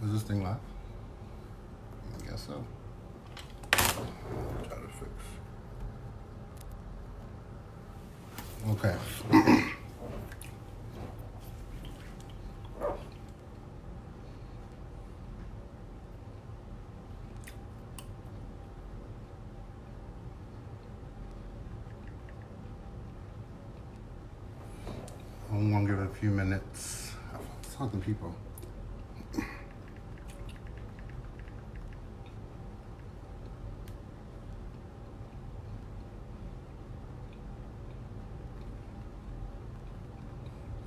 Is this thing live? I guess so. Try to fix. Okay. I'm gonna give it a few minutes. Something people.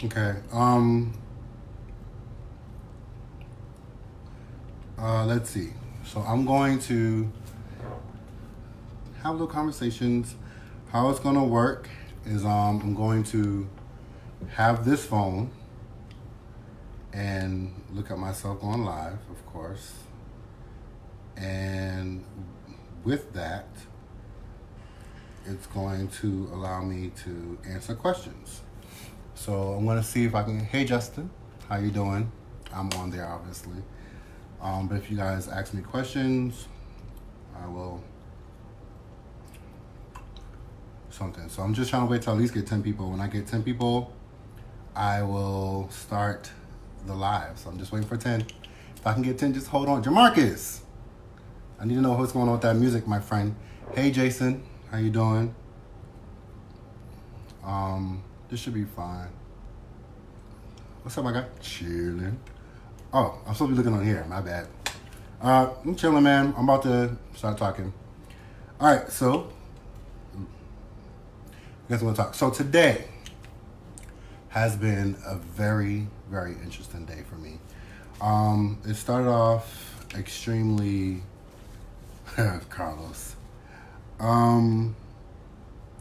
Okay. Let's see. So I'm going to have little conversations. How it's gonna work is I'm going to have this phone and look at myself going live, of course. And with that, it's going to allow me to answer questions. So I'm gonna see if I can. Hey Justin, how you doing? I'm on there obviously. But if you guys ask me questions, I will something. So I'm just trying to wait till at least get 10 people. When I get 10 people, I will start the live. So I'm just waiting for 10. If I can get 10, just hold on. Jamarcus, I need to know what's going on with that music, my friend. Hey Jason, how you doing? This should be fine. What's up, my guy? Chilling. Oh, I'm supposed to be looking on here. My bad. I'm chilling, man. I'm about to start talking. All right, so I guess I'm gonna talk. So today has been a very, very interesting day for me. It started off extremely Carlos.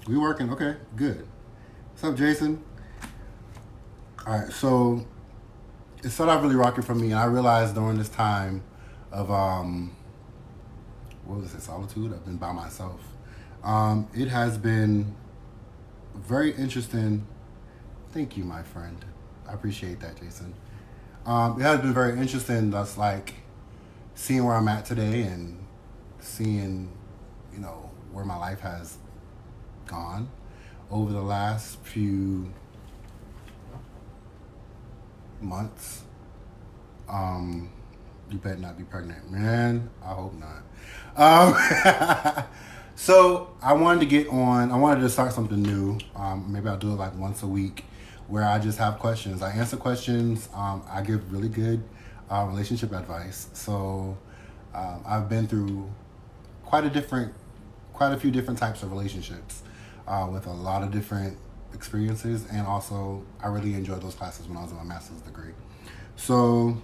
We working? Okay, good. What's up, Jason? All right, so it started off really rocking for me, and I realized during this time of what was it, solitude? I've been by myself. It has been very interesting. Thank you, my friend. I appreciate that, Jason. It has been very interesting. That's like seeing where I'm at today and seeing, where my life has gone over the last few months. You better not be pregnant, man. I hope not. So I wanted to start something new. Maybe I'll do it like once a week where I just have questions. I answer questions. I give really good relationship advice. So I've been through quite a few different types of relationships with a lot of different experiences, and also I really enjoyed those classes when I was in my master's degree. So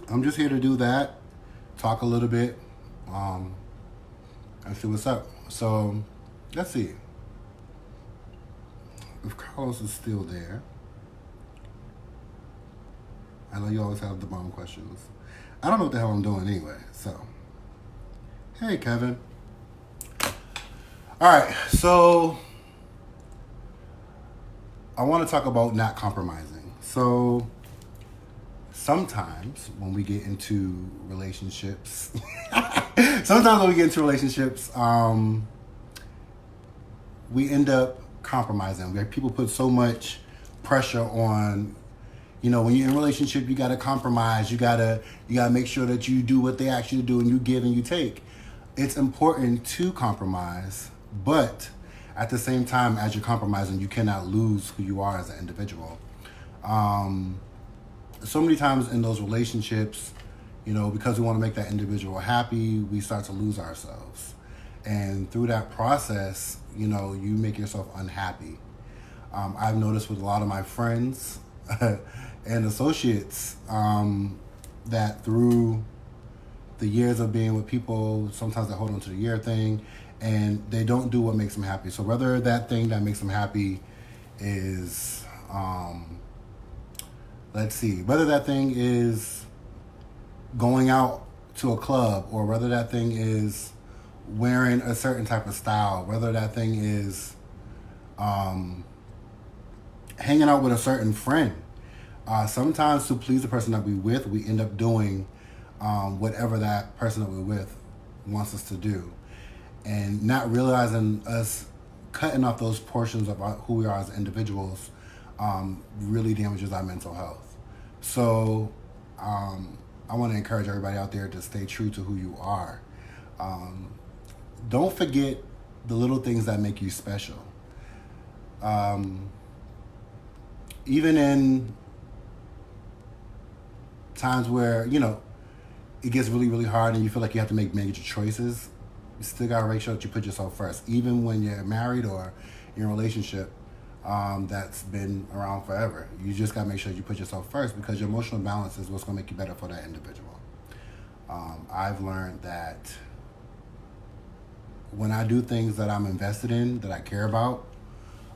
I'm just here to do that, talk a little bit, and see what's up. So let's see if Carlos is still there. I know you always have the bomb questions. I don't know what the hell I'm doing anyway. So hey, Kevin. All right, so I want to talk about not compromising. So sometimes when we get into relationships, we end up compromising. People put so much pressure on, when you're in a relationship, you got to compromise. You got to make sure that you do what they ask you to do, and you give and you take. It's important to compromise, but at the same time, as you're compromising, you cannot lose who you are as an individual. So many times in those relationships, because we want to make that individual happy, we start to lose ourselves. And through that process, you make yourself unhappy. I've noticed with a lot of my friends and associates that through the years of being with people, sometimes they hold on to the year thing, and they don't do what makes them happy. So whether that thing that makes them happy is, whether that thing is going out to a club, or whether that thing is wearing a certain type of style, whether that thing is hanging out with a certain friend. Sometimes to please the person that we with, we end up doing whatever that person that we're with wants us to do. And not realizing us cutting off those portions of who we are as individuals really damages our mental health. So I want to encourage everybody out there to stay true to who you are. Don't forget the little things that make you special. Even in times where, it gets really, really hard and you feel like you have to make major choices, you still got to make sure that you put yourself first. Even when you're married or in a relationship that's been around forever, you just got to make sure you put yourself first, because your emotional balance is what's going to make you better for that individual. I've learned that when I do things that I'm invested in, that I care about,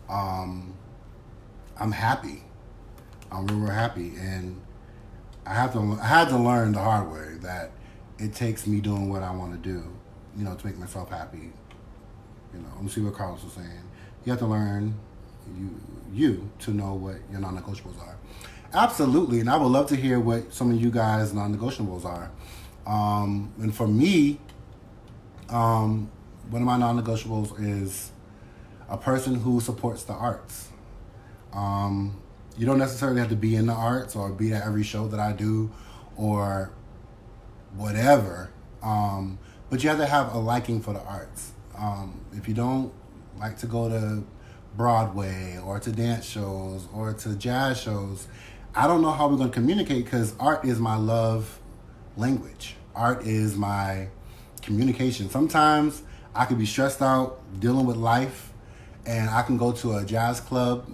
I'm happy. I'm real, real happy. And I had to learn the hard way that it takes me doing what I want to do, to make myself happy. Let me see what Carlos was saying. You have to learn you to know what your non-negotiables are. Absolutely. And I would love to hear what some of you guys' non-negotiables are. And for me, one of my non-negotiables is a person who supports the arts. You don't necessarily have to be in the arts or be at every show that I do or whatever, but you have to have a liking for the arts. If you don't like to go to Broadway or to dance shows or to jazz shows, I don't know how we're going to communicate, because art is my love language. Art is my communication. Sometimes I could be stressed out dealing with life, and I can go to a jazz club,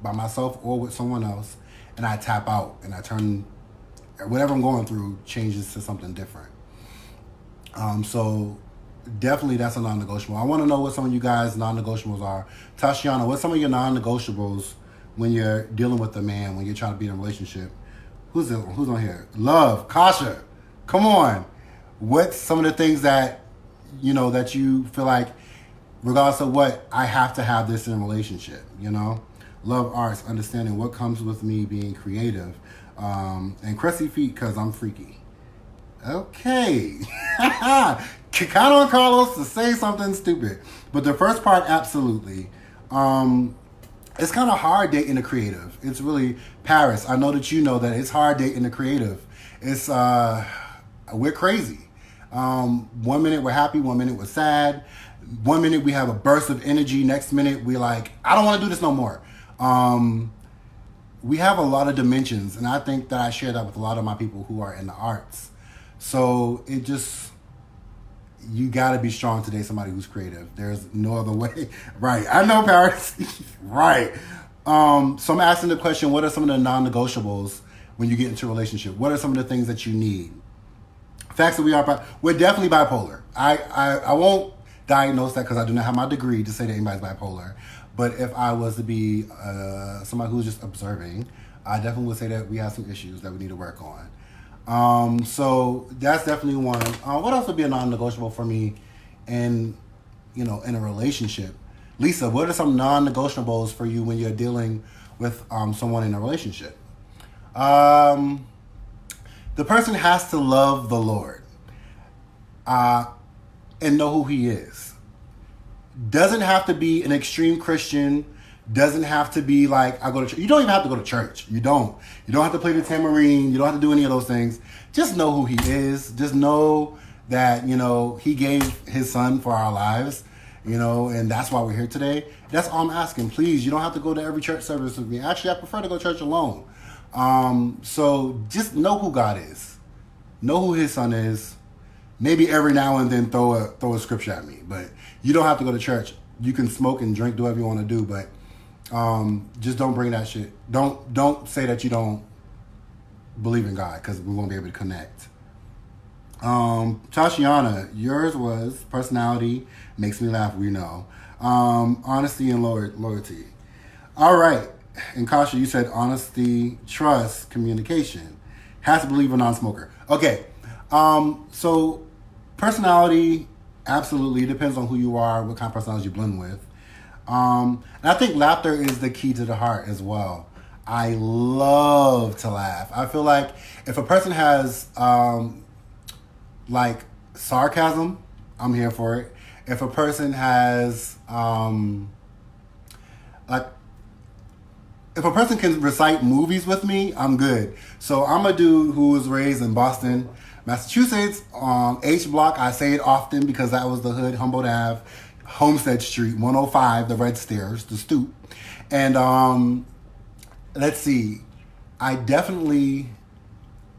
by myself or with someone else, and I tap out and I turn whatever I'm going through changes to something different. So definitely that's a non-negotiable. I want to know what some of you guys' non-negotiables are. Tashiana, what's some of your non-negotiables when you're dealing with a man, when you're trying to be in a relationship? Who's on here? Love, Kasha, come on. What's some of the things that, that you feel like, regardless of what, I have to have this in a relationship, Love arts, understanding what comes with me being creative. And crusty feet because I'm freaky. Okay. Count on Carlos to say something stupid. But the first part, absolutely. It's kind of hard dating a creative. It's really, Paris, I know that you know that it's hard dating a creative. It's, we're crazy. 1 minute we're happy, 1 minute we're sad. 1 minute we have a burst of energy. Next minute we're like, I don't want to do this no more. We have a lot of dimensions, and I think that I share that with a lot of my people who are in the arts. So you got to be strong to date somebody who's creative. There's no other way. Right. I know, Paris. Right. So I'm asking the question, what are some of the non-negotiables when you get into a relationship? What are some of the things that you need? Facts that we're definitely bipolar. I won't diagnose that because I do not have my degree to say that anybody's bipolar. But if I was to be somebody who's just observing, I definitely would say that we have some issues that we need to work on. So that's definitely one. What else would be a non-negotiable for me in a relationship? Lisa, what are some non-negotiables for you when you're dealing with someone in a relationship? The person has to love the Lord and know who he is. Doesn't have to be an extreme Christian. Doesn't have to be like, I go to church. You don't even have to go to church. You don't have to play the tambourine. You don't have to do any of those things. Just know who he is. Just know that, he gave his son for our lives, and that's why we're here today. That's all I'm asking. Please, you don't have to go to every church service with me. Actually, I prefer to go to church alone. So just know who God is. Know who his son is. Maybe every now and then throw a scripture at me, but you don't have to go to church. You can smoke and drink, do whatever you want to do, but just don't bring that shit. Don't say that you don't believe in God, because we won't be able to connect. Tashiana, yours was personality, makes me laugh, we know. Honesty and loyalty. All right. And Kasha, you said honesty, trust, communication. Has to believe a non-smoker. Okay. So personality, absolutely depends on who you are, what kind of personality you blend with. And I think laughter is the key to the heart as well. I love to laugh. I feel like if a person has like sarcasm, I'm here for it. If a person has like if a person can recite movies with me, I'm good. So I'm a dude who was raised in Boston, Massachusetts, on H Block. I say it often because that was the hood, Humboldt Ave, Homestead Street, 105, the Red Stairs, the stoop. And let's see, I definitely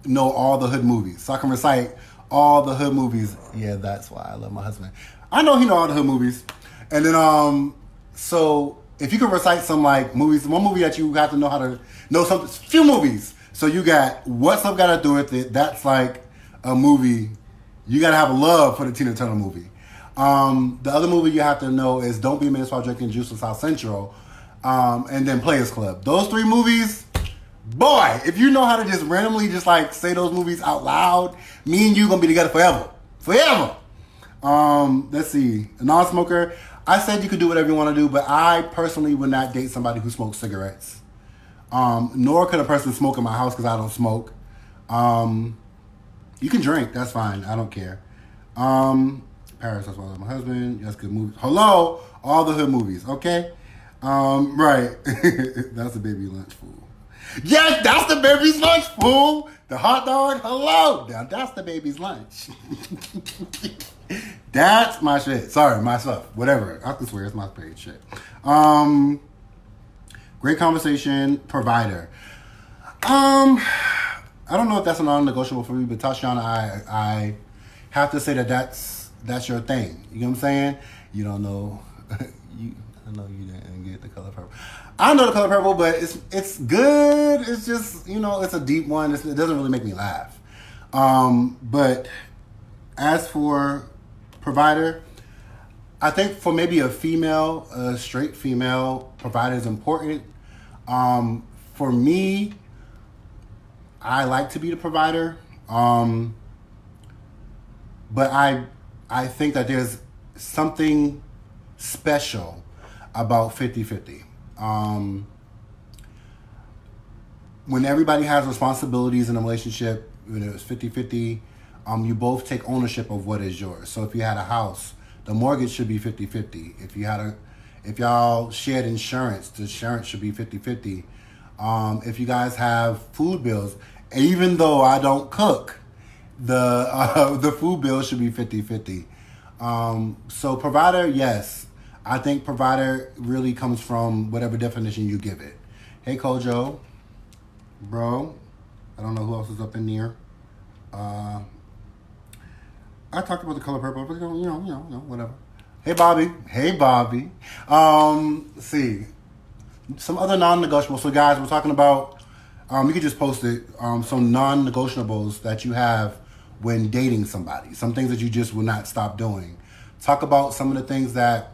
know all the hood movies. So I can recite all the hood movies. Yeah, that's why I love my husband. I know he know all the hood movies. And then so if you can recite some like movies, one movie that you have to know how to know something, few movies. So you got What's Up Got to Do With It. That's like a movie. You got to have a love for the Tina Turner movie. The other movie you have to know is Don't Be a Menace While Drinking Juice in South Central. And then Players Club. Those three movies, boy, if you know how to just randomly just like say those movies out loud, me and you gonna be together forever. Forever. Let's see. A non-smoker. I said you could do whatever you want to do, but I personally would not date somebody who smokes cigarettes. Nor could a person smoke in my house because I don't smoke. You can drink. That's fine. I don't care. Paris, that's why I love my husband. That's good movies. Hello? All the hood movies. Okay? Right. That's the baby lunch, fool. Yes, that's the baby's lunch, fool. The hot dog. Hello. Now, that's the baby's lunch. That's my shit. Sorry, my stuff. Whatever. I can swear it's my page shit. Great conversation. Provider. I don't know if that's a non-negotiable for me, but Tashauna, I have to say that's your thing. You know what I'm saying? You don't know. I know you didn't get the color purple. I know the color purple, but it's good. It's just, it's a deep one. It doesn't really make me laugh. But as for provider, I think for maybe a straight female provider is important. For me, I like to be the provider. But I think that there's something special about 50-50. When everybody has responsibilities in a relationship, when it's 50-50, you both take ownership of what is yours. So if you had a house, the mortgage should be 50-50. If y'all shared insurance, the insurance should be 50-50. If you guys have food bills, even though I don't cook, the food bill should be 50-50. So provider, yes. I think provider really comes from whatever definition you give it. Hey, Kojo. Bro. I don't know who else is up in there. I talked about the color purple, but whatever. Hey, Bobby. See. Some other non-negotiables. So, guys, we're talking about, you could just post it, some non-negotiables that you have when dating somebody. Some things that you just will not stop doing. Talk about some of the things that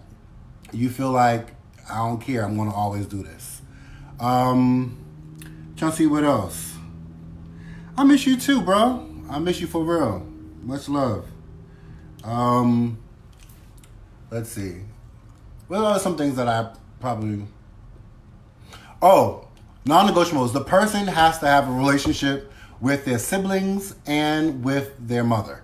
you feel like, I don't care, I'm going to always do this. Trying to see what else. I miss you too, bro. I miss you for real. Much love. Let's see. What are some things that I probably... Oh, non-negotiables. The person has to have a relationship with their siblings and with their mother.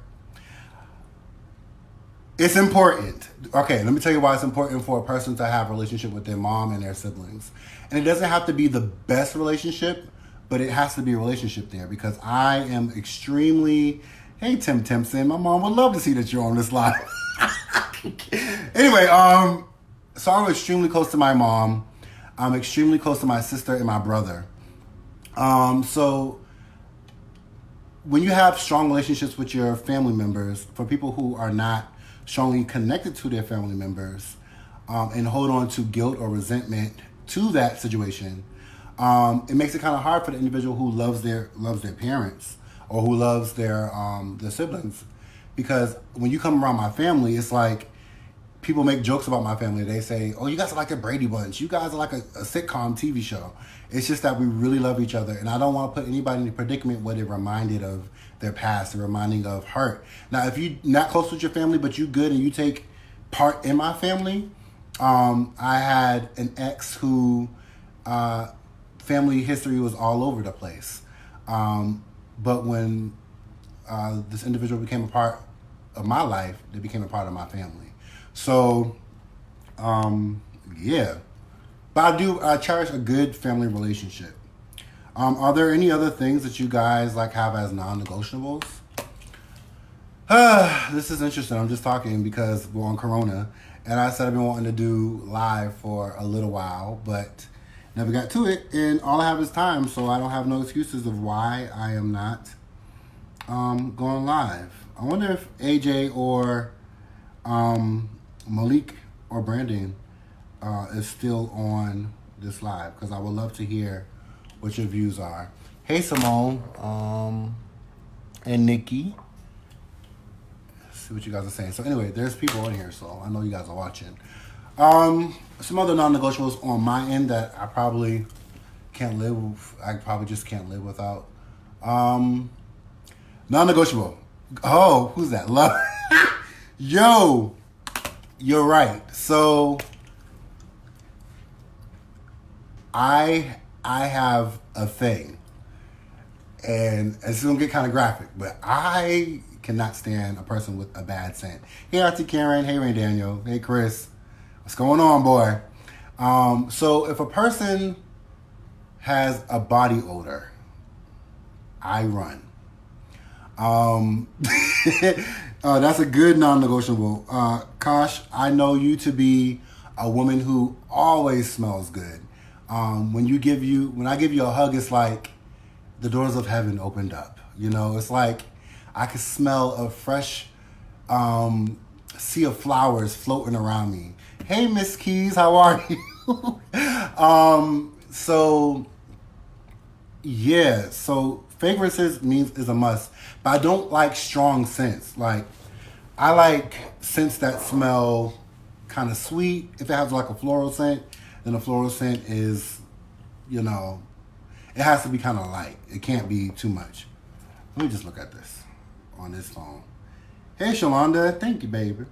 It's important. Okay, let me tell you why it's important for a person to have a relationship with their mom and their siblings. And it doesn't have to be the best relationship, but it has to be a relationship there because I am extremely... Hey, Tim Timpson, my mom would love to see that you're on this live. Anyway, so I'm extremely close to my mom. I'm extremely close to my sister and my brother. So when you have strong relationships with your family members, for people who are not strongly connected to their family members, and hold on to guilt or resentment to that situation, it makes it kind of hard for the individual who loves their parents or who loves their siblings. Because when you come around my family, it's like people make jokes about my family. They say, oh, you guys are like a Brady Bunch. You guys are like a sitcom TV show. It's just that we really love each other. And I don't want to put anybody in a predicament where they're reminded of their past, they're reminding of hurt. Now, if you're not close with your family, but you good and you take part in my family, I had an ex who family history was all over the place. But when this individual became a part of my life, they became a part of my family. So, yeah. But I cherish a good family relationship. Are there any other things that you guys like have as non-negotiables? This is interesting. I'm just talking because we're on Corona, and I said I've been wanting to do live for a little while, but never got to it. And all I have is time, so I don't have no excuses of why I am not going live. I wonder if AJ or Malik or Brandon is still on this live, because I would love to hear what your views are. Hey, Simone and Nikki. Let's see what you guys are saying. So anyway, there's people on here, so I know you guys are watching. Some other non-negotiables on my end that I probably can't live. I probably just can't live without. Non-negotiable. Oh, who's that? Love. Yo, you're right. So I have a thing, and it's gonna get kind of graphic, but I cannot stand a person with a bad scent. Hey, Auntie Karen. Hey, Ray Daniel. Hey, Chris. What's going on, boy? So if a person has a body odor, I run. That's a good non-negotiable. Kosh, I know you to be a woman who always smells good. When I give you a hug, it's like the doors of heaven opened up. You know, it's like I could smell a fresh sea of flowers floating around me. Hey, Miss Keys, how are you? So yeah, so fragrances is a must, but I don't like strong scents. Like, I like scents that smell kind of sweet. If it has like a floral scent, then a floral scent is, it has to be kind of light. It can't be too much. Let me just look at this on this phone. Hey, Shalonda, thank you, baby.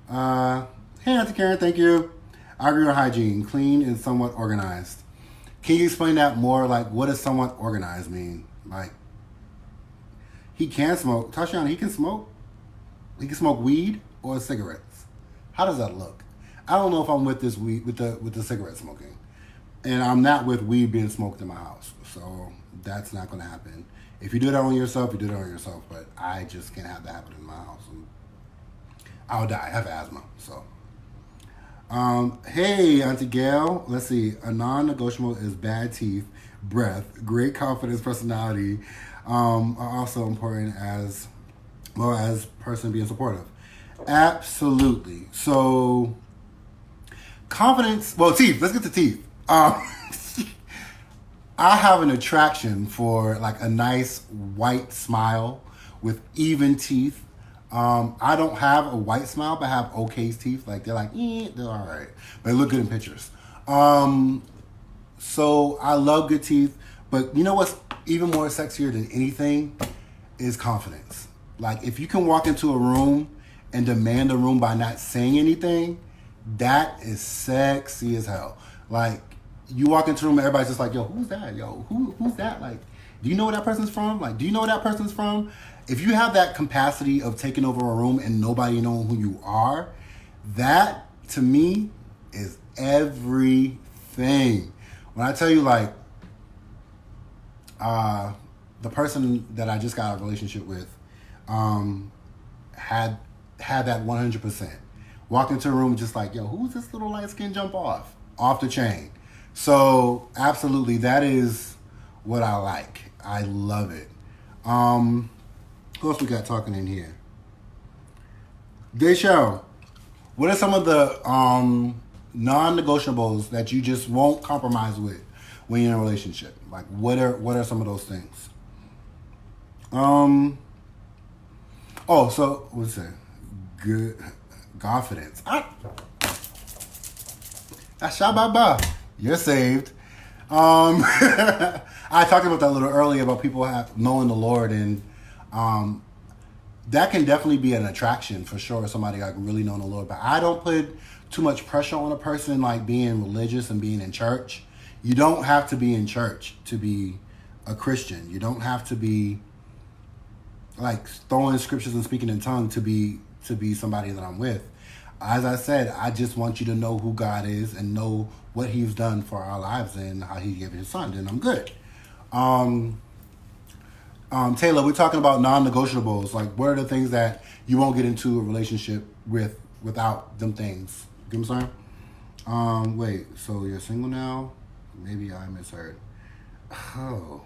Hey, Auntie Karen, thank you. I agree with hygiene, clean and somewhat organized. Can you explain that more? Like, what does somewhat organized mean? Like, he can smoke. Tashiana, he can smoke. He can smoke weed or cigarettes. How does that look? I don't know if I'm with this weed, with the cigarette smoking. And I'm not with weed being smoked in my house. So that's not going to happen. If you do that on yourself, you do that on yourself. But I just can't have that happen in my house. I'll die. I have asthma. So. Hey, Auntie Gail. Let's see. A non-negotiable is bad teeth, breath, great confidence, personality are also important as well as person being supportive. Absolutely. So, confidence. Well, teeth. Let's get to teeth. I have an attraction for like a nice white smile with even teeth. I don't have a white smile, but I have okay teeth. Like, they're like, they're all right. But they look good in pictures. So I love good teeth. But you know what's even more sexier than anything is confidence. Like, if you can walk into a room and demand a room by not saying anything, that is sexy as hell. Like, you walk into a room and everybody's just like, yo, who's that? Yo, who's that? Like, do you know where that person's from? Like, do you know where that person's from? If you have that capacity of taking over a room and nobody knowing who you are, that, to me, is everything. When I tell you, like, the person that I just got a relationship with had that 100%. Walked into a room just like, yo, who's this little light skin jump off the chain? So, absolutely, that is what I like. I love it. Who else we got talking in here? Desho, what are some of the non-negotiables that you just won't compromise with when you're in a relationship? Like, what are some of those things? So what's that? Good confidence. Ashababa, you're saved. I talked about that a little earlier about people knowing the Lord, and that can definitely be an attraction for sure. Somebody like really knowing the Lord, but I don't put too much pressure on a person like being religious and being in church. You don't have to be in church to be a Christian. You don't have to be like throwing scriptures and speaking in tongue to be somebody that I'm with. As I said, I just want you to know who God is and know what He's done for our lives and how He gave His Son. Then I'm good. Taylor, we're talking about non-negotiables. Like, what are the things that you won't get into a relationship without them things? You know what I'm saying? Wait, so you're single now? Maybe I misheard. Oh.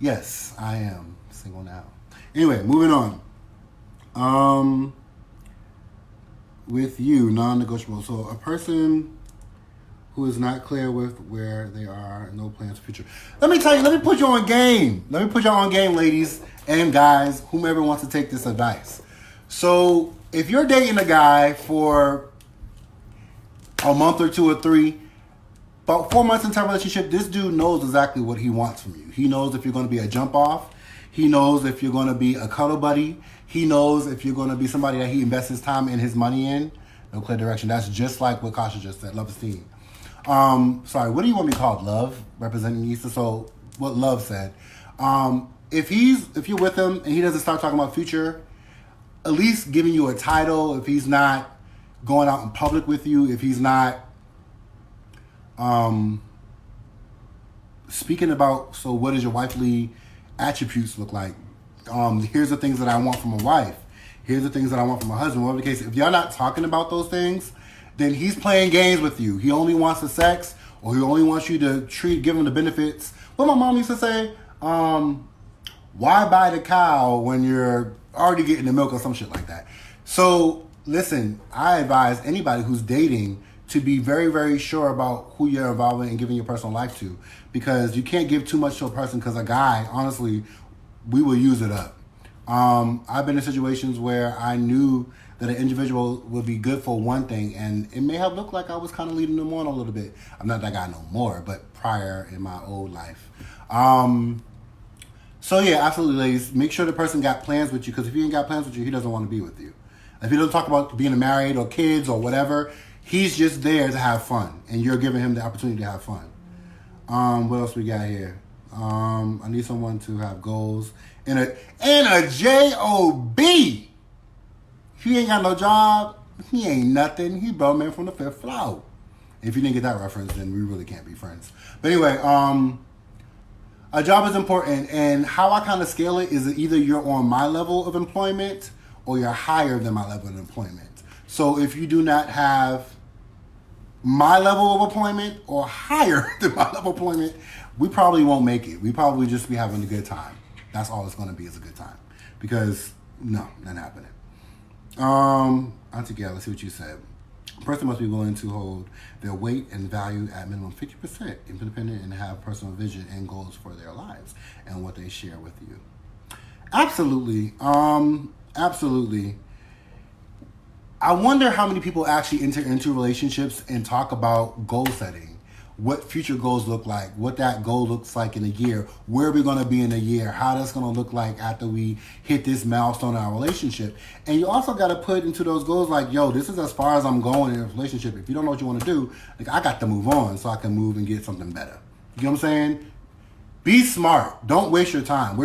Yes, I am single now. Anyway, moving on. With you, non-negotiable. So a person who is not clear with where they are, no plans for future. Let me put you on game. Let me put you on game, ladies and guys, whomever wants to take this advice. So if you're dating a guy for a month or 2 or 3, about 4 months into a relationship, this dude knows exactly what he wants from you. He knows if you're going to be a jump off. He knows if you're going to be a cuddle buddy. He knows if you're going to be somebody that he invests his time and his money in. No clear direction. That's just like what Kasha just said. Love esteem. Sorry, what do you want me called? Love? Representing Easter? So what Love said. If you're with him and he doesn't start talking about future, at least giving you a title, if he's not going out in public with you, if he's not speaking about, so what does your wifely attributes look like? Here's the things that I want from a wife. Here's the things that I want from a husband. Whatever the case, if you're not talking about those things, then he's playing games with you. He only wants the sex, or he only wants you to give him the benefits. What my mom used to say, why buy the cow when you're already getting the milk or some shit like that? So listen, I advise anybody who's dating to be very, very sure about who you're involving and giving your personal life to, because you can't give too much to a person, because a guy, honestly, we will use it up. I've been in situations where I knew that an individual would be good for one thing, and it may have looked like I was kind of leading them on a little bit. I'm not that guy no more, but prior in my old life. So yeah, absolutely, ladies. Make sure the person got plans with you, because if he ain't got plans with you, he doesn't want to be with you. If he doesn't talk about being married or kids or whatever, he's just there to have fun, and you're giving him the opportunity to have fun. What else we got here? I need someone to have goals and a job. If he ain't got no job, he ain't nothing. He bro man from the 5th floor. If you didn't get that reference, then we really can't be friends. But anyway, a job is important, and how I kind of scale it is either you're on my level of employment or you're higher than my level of employment. So if you do not have my level of employment or higher than my level of employment, we probably won't make it. We probably just be having a good time. That's all it's going to be, is a good time. Because, no, not happening. Auntie Gail, let's see what you said. A person must be willing to hold their weight and value at minimum 50%, independent, and have personal vision and goals for their lives and what they share with you. Absolutely. Absolutely. I wonder how many people actually enter into relationships and talk about goal setting, what future goals look like, what that goal looks like in a year, where we're going to be in a year, how that's going to look like after we hit this milestone in our relationship. And you also got to put into those goals like, yo, this is as far as I'm going in a relationship. If you don't know what you want to do, like, I got to move on so I can move and get something better. You know what I'm saying? Be smart. Don't waste your time.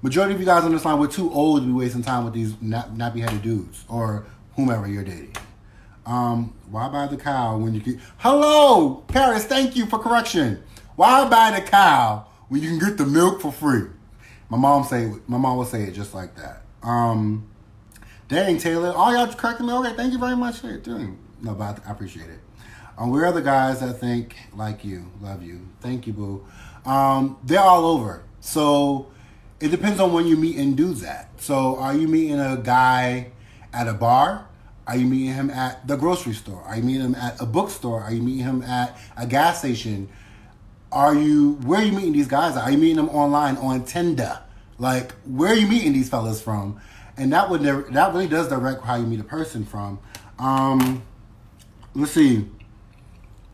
Majority of you guys on this line, we're too old to be wasting time with these nappy-headed dudes or whomever you're dating. Why buy the cow when you can... Hello, Paris, thank you for correction. Why buy the cow when you can get the milk for free? My mom would say it just like that. Dang, Taylor. All y'all correcting me? Okay, thank you very much. No, but I appreciate it. We're the guys that think like you, love you. Thank you, boo. They're all over. So it depends on when you meet and dudes at. So are you meeting a guy at a bar? Are you meeting him at the grocery store? Are you meeting him at a bookstore? Are you meeting him at a gas station? Where are you meeting these guys at? Are you meeting them online on Tinder? Like, where are you meeting these fellas from? And that really does direct how you meet a person from. Let's see.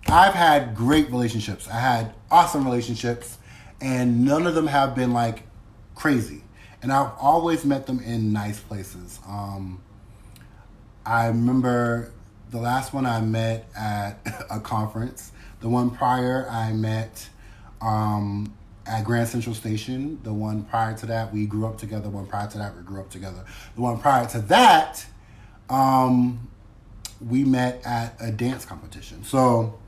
I've had great relationships. I had awesome relationships, and none of them have been like crazy. And I've always met them in nice places. I remember the last one I met at a conference. The one prior I met at Grand Central Station. The one prior to that, we grew up together. The one prior to that, we grew up together. The one prior to that, we met at a dance competition. So,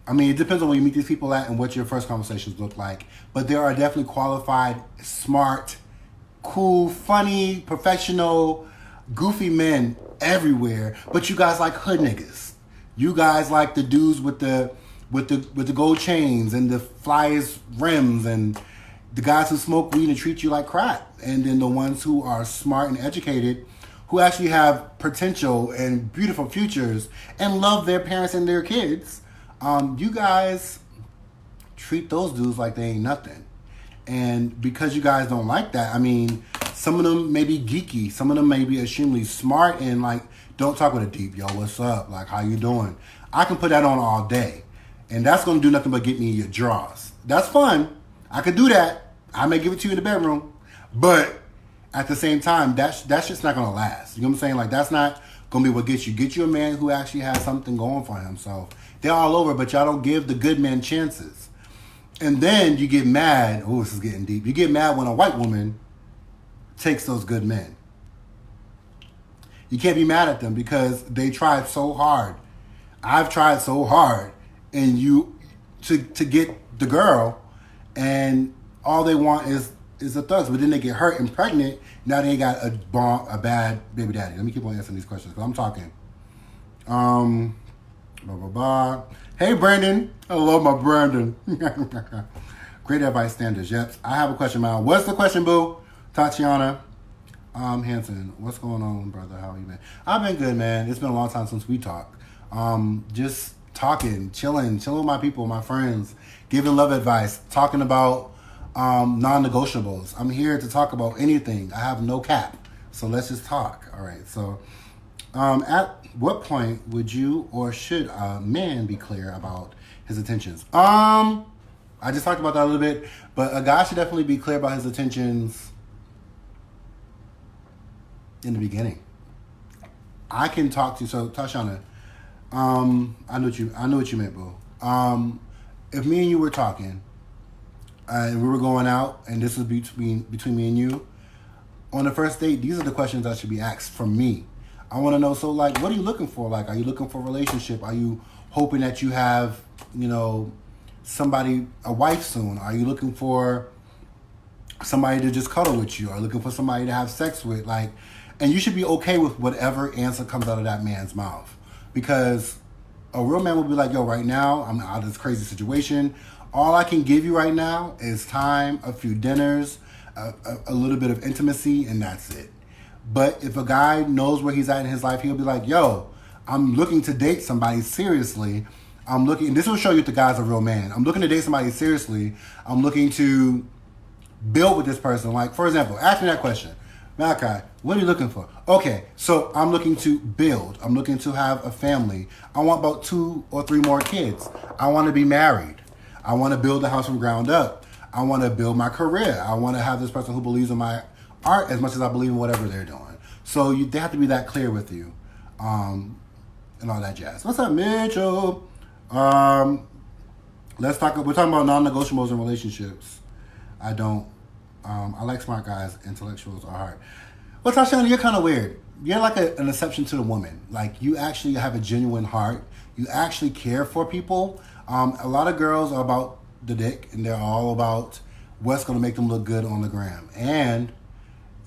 I mean, it depends on where you meet these people at and what your first conversations look like. But there are definitely qualified, smart, cool, funny, professional, goofy men everywhere. But you guys like hood niggas. You guys like the dudes with the gold chains and the flyest rims, and the guys who smoke weed and treat you like crap. And then the ones who are smart and educated, who actually have potential and beautiful futures and love their parents and their kids. You guys treat those dudes like they ain't nothing. And because you guys don't like that, I mean, some of them may be geeky. Some of them may be extremely smart and like, don't talk with a deep, yo, what's up? Like, how you doing? I can put that on all day. And that's going to do nothing but get me your draws. That's fun. I could do that. I may give it to you in the bedroom. But at the same time, that's just not going to last. You know what I'm saying? Like, that's not going to be what gets you. Get you a man who actually has something going for himself. They're all over, but y'all don't give the good men chances. And then you get mad. Oh, this is getting deep. You get mad when a white woman takes those good men. You can't be mad at them because they tried so hard. I've tried so hard and to get the girl, and all they want is the thugs. But then they get hurt and pregnant. Now they ain't got a bad baby daddy. Let me keep on answering these questions because I'm talking. Blah, blah, blah. Hey, Brandon. I love my Brandon. Great advice standards. Yep. I have a question, man. What's the question, boo? Tatiana Hanson. What's going on, brother? How are you, man? I've been good, man. It's been a long time since we talked. Just talking, chilling with my people, my friends, giving love advice, talking about non-negotiables. I'm here to talk about anything. I have no cap. So let's just talk. All right. So at what point would you or should a man be clear about his intentions? I just talked about that a little bit, but a guy should definitely be clear about his intentions in the beginning. I can talk to you. So Tashana, I know what you meant, boo. If me and you were talking, and we were going out, and this was between me and you, on the first date, these are the questions that should be asked from me. I want to know, so like, what are you looking for? Like, are you looking for a relationship? Are you hoping that you have, somebody, a wife soon? Are you looking for somebody to just cuddle with you? Are you looking for somebody to have sex with? Like, and you should be okay with whatever answer comes out of that man's mouth. Because a real man will be like, yo, right now, I'm out of this crazy situation. All I can give you right now is time, a few dinners, a little bit of intimacy, and that's it. But if a guy knows where he's at in his life, he'll be like, yo, I'm looking to date somebody seriously. And this will show you if the guy's a real man. I'm looking to date somebody seriously. I'm looking to build with this person. Like, for example, ask me that question. Malachi, what are you looking for? Okay, so I'm looking to build. I'm looking to have a family. I want about 2 or 3 more kids. I want to be married. I want to build a house from ground up. I want to build my career. I want to have this person who believes in my art as much as I believe in whatever they're doing. So they have to be that clear with you, and all that jazz. What's up, Mitchell? Let's talk. We're talking about non-negotiables in relationships. I like smart guys. Intellectuals are hard. Well, Tashana, you're kind of weird. You're like an exception to the woman. Like, you actually have a genuine heart. You actually care for people. A lot of girls are about the dick, and they're all about what's going to make them look good on the gram. And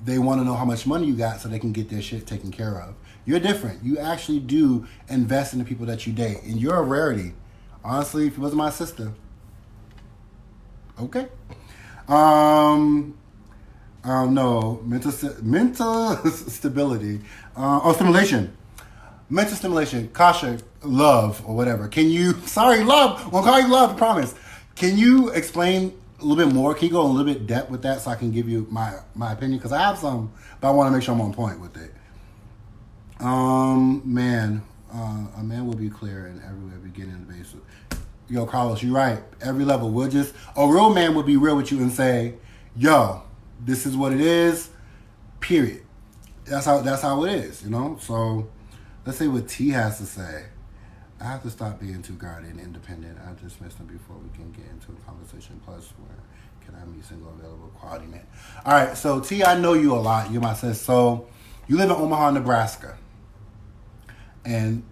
they want to know how much money you got so they can get their shit taken care of. You're different. You actually do invest in the people that you date. And you're a rarity. Honestly, if it wasn't my sister. Okay. No. Mental stability. Stimulation. Mental stimulation. Kasha, love, or whatever. Love. We'll call you love, I promise. Can you explain a little bit more? Can you go a little bit depth with that so I can give you my opinion? Because I have some, but I want to make sure I'm on point with it. A man will be clear in everywhere, beginning and basic. Yo, Carlos, you're right. Every level. A real man will be real with you and say, yo, this is what it is, period. That's how it is, So let's see what T has to say. I have to stop being too guarded and independent. I just missed them before we can get into a conversation. Plus, where can I meet single, available, quality man? All right, so T, I know you a lot. You're my sis. So you live in Omaha, Nebraska. And,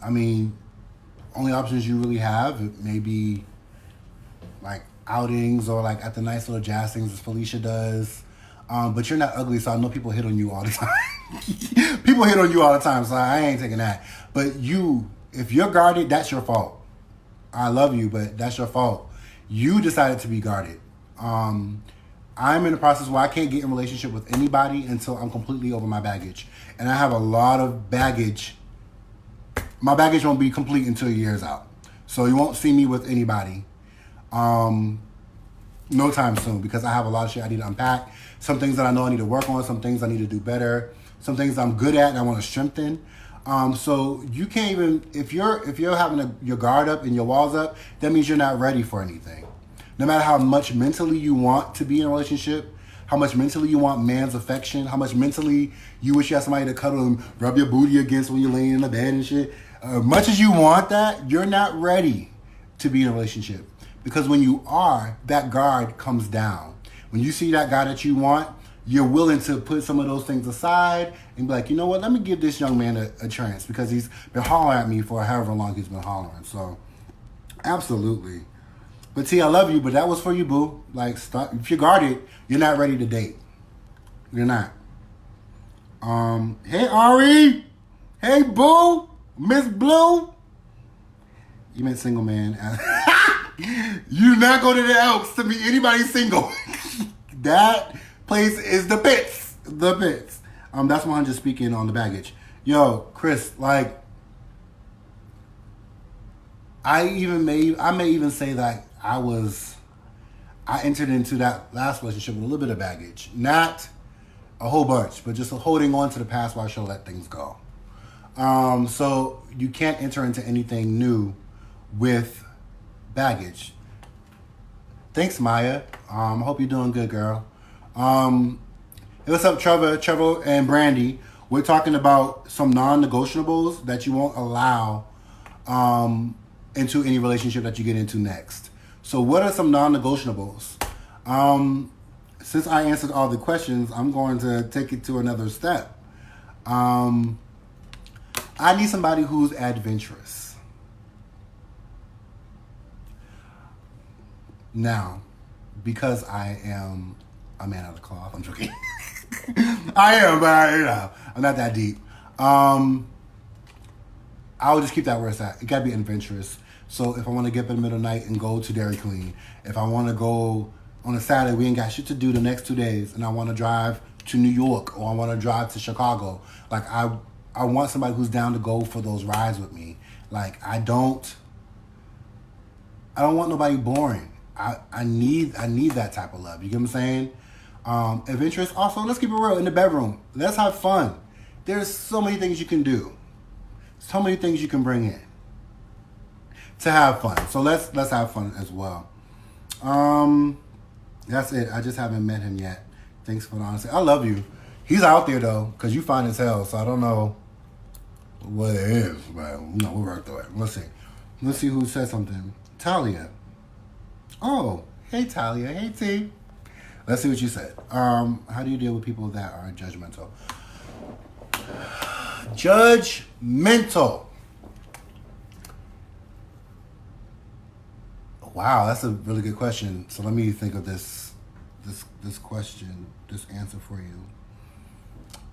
I mean, only options you really have, maybe like outings or like at the nice little jazz things as Felicia does. But you're not ugly, so I know people hit on you all the time. People hit on you all the time, so I ain't taking that. But you, if you're guarded, that's your fault. I love you, but that's your fault. You decided to be guarded. I'm in the process where I can't get in a relationship with anybody until I'm completely over my baggage. And I have a lot of baggage. My baggage won't be complete until a year's out. So you won't see me with anybody no time soon, because I have a lot of shit I need to unpack. Some things that I know I need to work on. Some things I need to do better. Some things I'm good at and I want to strengthen. So you can't even, if you're having your guard up and your walls up, that means you're not ready for anything. No matter how much mentally you want to be in a relationship, how much mentally you want man's affection, how much mentally you wish you had somebody to cuddle and rub your booty against when you're laying in the bed and shit. Much as you want that, you're not ready to be in a relationship. Because when you are, that guard comes down. When you see that guy that you want, you're willing to put some of those things aside and be like, you know what, let me give this young man a chance, because he's been hollering at me for however long he's been hollering. So, absolutely. But T, I love you, but that was for you, boo. Like, stop. If you're guarded, you're not ready to date. You're not. Hey, Ari. Hey, boo. Miss Blue. You meant single man. You not go to the Elks to meet anybody single. That place is the pits. The pits. That's 100 speaking on the baggage. Yo, Chris, like, I may even say that I entered into that last relationship with a little bit of baggage. Not a whole bunch, but just holding on to the past while I should let things go. So you can't enter into anything new with baggage. Thanks, Maya. I hope you're doing good, girl. Hey, what's up, Trevor and Brandy? We're talking about some non-negotiables that you won't allow into any relationship that you get into next. So what are some non-negotiables? Since I answered all the questions, I'm going to take it to another step. I need somebody who's adventurous. Now, because I am a man of the cloth, I'm joking. I am, but I'm not that deep. I will just keep that where it's at. It gotta be adventurous. So if I want to get up in the middle of the night and go to Dairy Queen, if I want to go on a Saturday, we ain't got shit to do the next 2 days, and I want to drive to New York or I want to drive to Chicago, like I want somebody who's down to go for those rides with me. Like I don't want nobody boring. I need that type of love. You get what I'm saying? Adventurous. Also, let's keep it real. In the bedroom, let's have fun. There's so many things you can do. So many things you can bring in to have fun. So let's have fun as well. That's it. I just haven't met him yet. Thanks for the honesty. I love you. He's out there though, because you fine as hell. So I don't know what it is, but we'll work through it. Let's see who said something. Talia. Oh, hey Talia. Hey T. Let's see what you said. How do you deal with people that are judgmental? Judgmental. Wow, that's a really good question. So let me think of this question, this answer for you.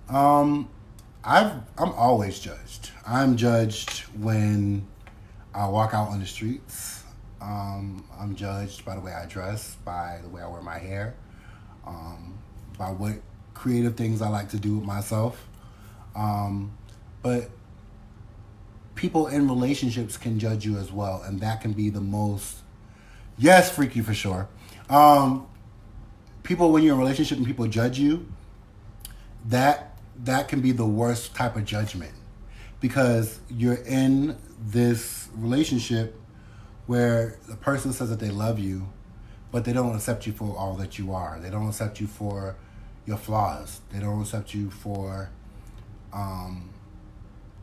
I'm always judged. I'm judged when I walk out on the streets. I'm judged by the way I dress, by the way I wear my hair, by what creative things I like to do with myself. But people in relationships can judge you as well, and that can be the most, yes, freaky for sure. People, when you're in a relationship and people judge you, that can be the worst type of judgment, because you're in this relationship where the person says that they love you, but they don't accept you for all that you are. They don't accept you for your flaws. They don't accept you for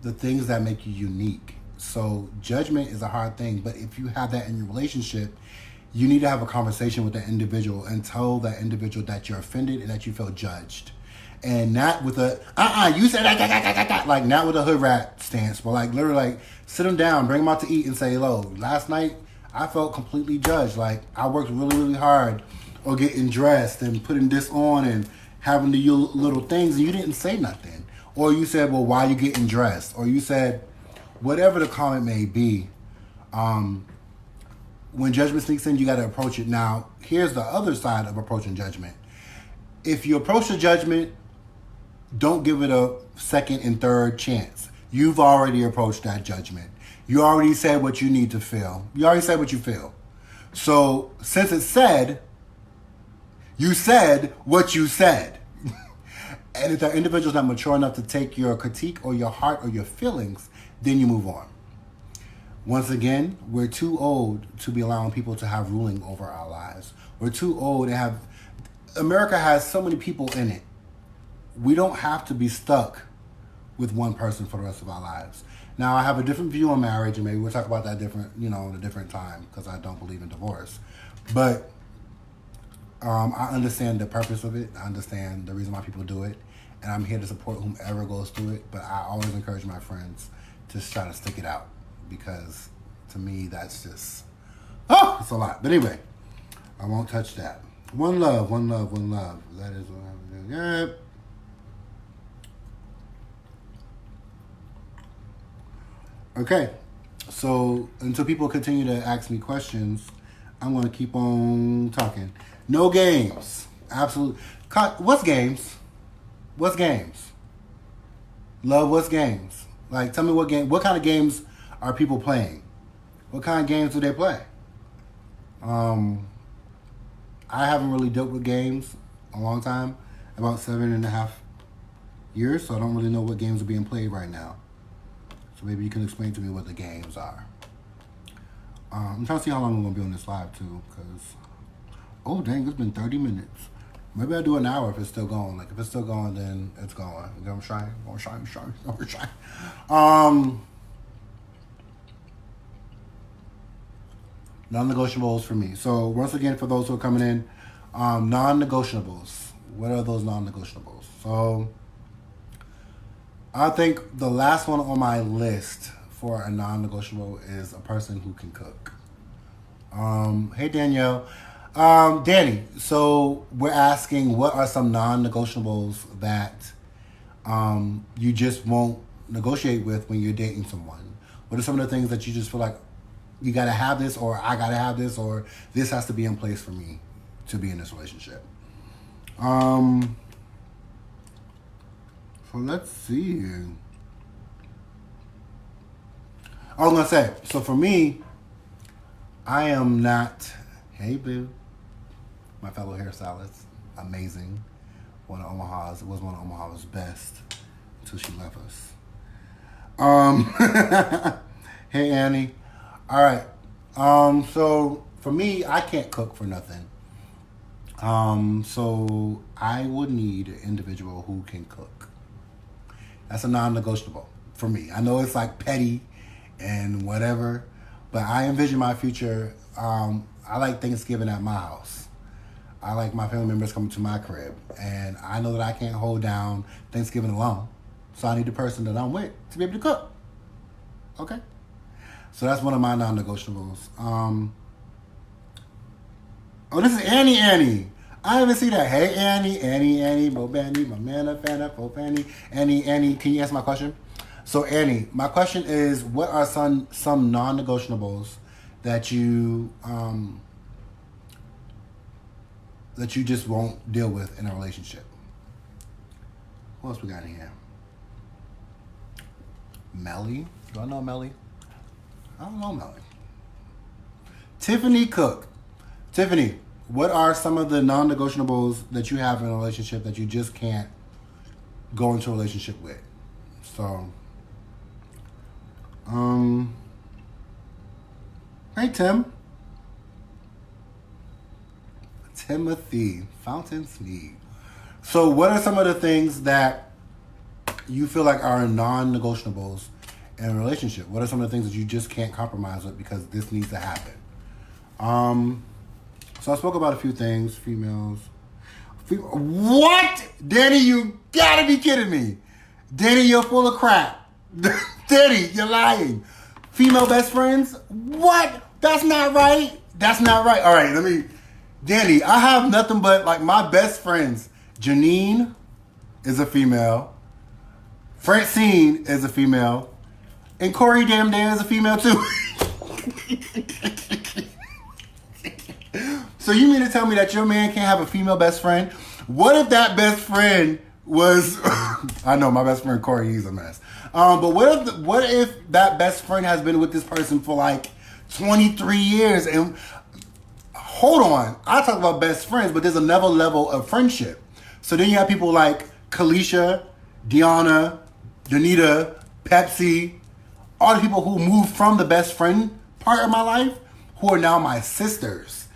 the things that make you unique. So judgment is a hard thing, but if you have that in your relationship, you need to have a conversation with that individual and tell that individual that you're offended and that you feel judged. And not with a, you said that, like not with a hood rat stance, but like literally like sit them down, bring them out to eat and say, hello, last night I felt completely judged. Like I worked really, really hard or getting dressed and putting this on and having the little things and you didn't say nothing. Or you said, well, why are you getting dressed? Or you said, whatever the comment may be, when judgment sneaks in, you got to approach it. Now, here's the other side of approaching judgment. If you approach the judgment, don't give it a second and third chance. You've already approached that judgment. You already said what you need to feel. You already said what you feel. So, since it's said, you said what you said. And if that individual's not mature enough to take your critique or your heart or your feelings, then you move on. Once again, we're too old to be allowing people to have ruling over our lives. We're too old to have... America has so many people in it. We don't have to be stuck with one person for the rest of our lives. Now, I have a different view on marriage, and maybe we'll talk about that at a different time, because I don't believe in divorce. But I understand the purpose of it. I understand the reason why people do it. And I'm here to support whomever goes through it. But I always encourage my friends to try to stick it out. Because to me, that's just... it's a lot. But anyway, I won't touch that. One love, one love, one love. That is what I'm doing. Yep. Okay. So until people continue to ask me questions, I'm going to keep on talking. No games. Absolutely. What's games? What's games? Love, what's games? Like, tell me what kind of games are people playing? What kind of games do they play? I haven't really dealt with games a long time, about 7.5 years, so I don't really know what games are being played right now. So maybe you can explain to me what the games are. I'm trying to see how long I'm going to be on this live, too, because... Oh, dang, it's been 30 minutes. Maybe I'll do an hour if it's still going. Like, if it's still going, then it's going. I'm trying. Non-negotiables for me. So, once again, for those who are coming in, non-negotiables. What are those non-negotiables? So, I think the last one on my list for a non-negotiable is a person who can cook. Hey, Danielle. Danny, so we're asking what are some non-negotiables that you just won't negotiate with when you're dating someone? What are some of the things that you just feel like you got to have this, or I got to have this, or this has to be in place for me to be in this relationship? So let's see here. I was going to say, so for me, I am not... Hey, boo. My fellow hairstylist. Amazing. It was one of Omaha's best until she left us. Hey, Annie. All right. So for me, I can't cook for nothing. So I would need an individual who can cook. That's a non-negotiable for me. I know it's like petty and whatever, but I envision my future. I like Thanksgiving at my house. I like my family members coming to my crib. And I know that I can't hold down Thanksgiving alone. So I need the person that I'm with to be able to cook. Okay? So that's one of my non-negotiables. Oh, this is Annie. I didn't see that. Hey, Annie, Bo Bandy, my man, Fana, Bo Bandy. Annie, can you answer my question? So, Annie, my question is, what are some non-negotiables that you just won't deal with in a relationship? What else we got in here? Melly? Do I know Melly? I don't know Melly. Tiffany Cook. Tiffany, what are some of the non-negotiables that you have in a relationship that you just can't go into a relationship with? So, hey, Tim. Timothy Fountain Sneed. So what are some of the things that you feel like are non-negotiables in a relationship? What are some of the things that you just can't compromise with because this needs to happen? So I spoke about a few things. Females. What? Danny, you gotta be kidding me. Danny, you're full of crap. Danny, you're lying. Female best friends? What? That's not right. That's not right. All right, Danny, I have nothing but like my best friends. Janine is a female. Francine is a female. And Corey Damn Dan is a female too. So you mean to tell me that your man can't have a female best friend? What if that best friend was... I know, my best friend Corey, he's a mess. But what if that best friend has been with this person for like 23 years? And hold on, I talk about best friends, but there's another level of friendship. So then you have people like Kalisha, Deanna, Danita, Pepsi, all the people who moved from the best friend part of my life, who are now my sisters,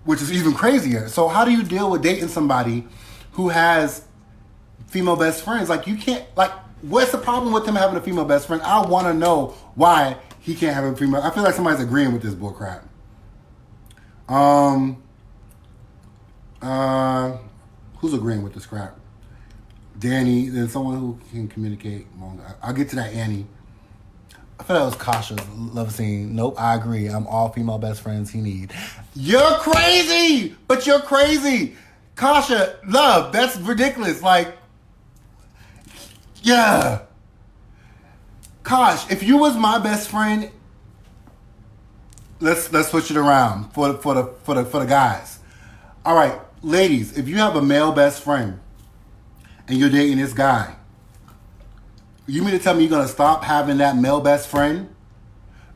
which is even crazier. So how do you deal with dating somebody who has female best friends? Like, you can't, like, what's the problem with him having a female best friend? I want to know why he can't have a female. I feel like somebody's agreeing with this bull crap. Who's agreeing with this crap? Danny, then someone who can communicate. I'll get to that, Annie. I feel that was Kasha's love scene. Nope, I agree. I'm all female best friends he need. You're crazy! But you're crazy! Kasha, love, that's ridiculous. Like, yeah. Kosh, if you was my best friend, let's switch it around for the guys. All right, ladies, if you have a male best friend and you're dating this guy, you mean to tell me you're going to stop having that male best friend